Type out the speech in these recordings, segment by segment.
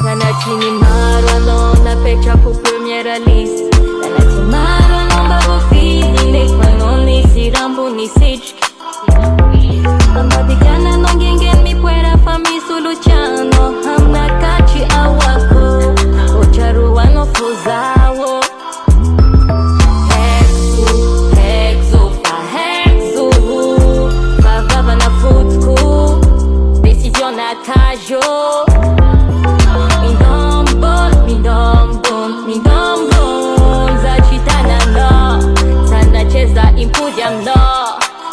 Nanatinimaru along na pecha po premiera list. Nanatimaru along bago feeling Next man only si Rambo ni Sage. Pambabigana nong genge mi puera fa mi suluchano. Hamna kachi awako Ocharuano fuzawo Hexu, hexu, fa hexu Fa vava na futku Decision na tajo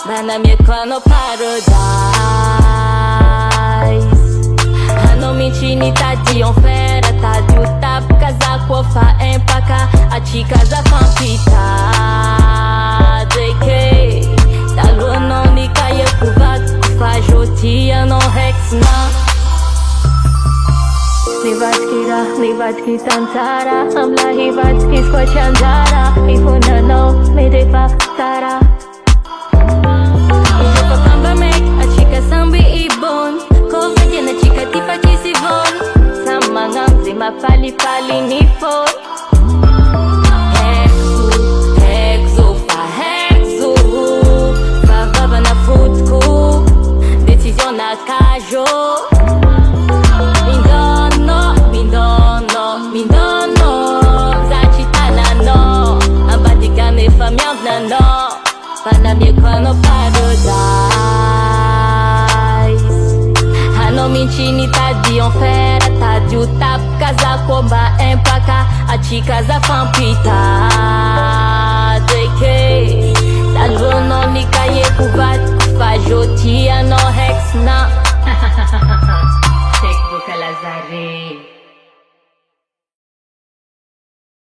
Bana miekano paradise Hano michini tati on fera Tati utap kaza kwa fa empaka Achi kaza fampita JK Talo no ni kaye kuvat Fa jotia no hexna Nivatki tantara Hamla hivatki skwa chandara Ifuna no medefa tara Pali nipo Hexu, hexu, fa hexu Fa vava na futku Decision na kajo Mindono Zachitana no Ambadigame famiamna no Pana miekano paradise Hano minchini tadi on fera Tadi utap kaza koba empaka Achi kaza fampita JK Talo no ni kaye kuvat Fa jotia no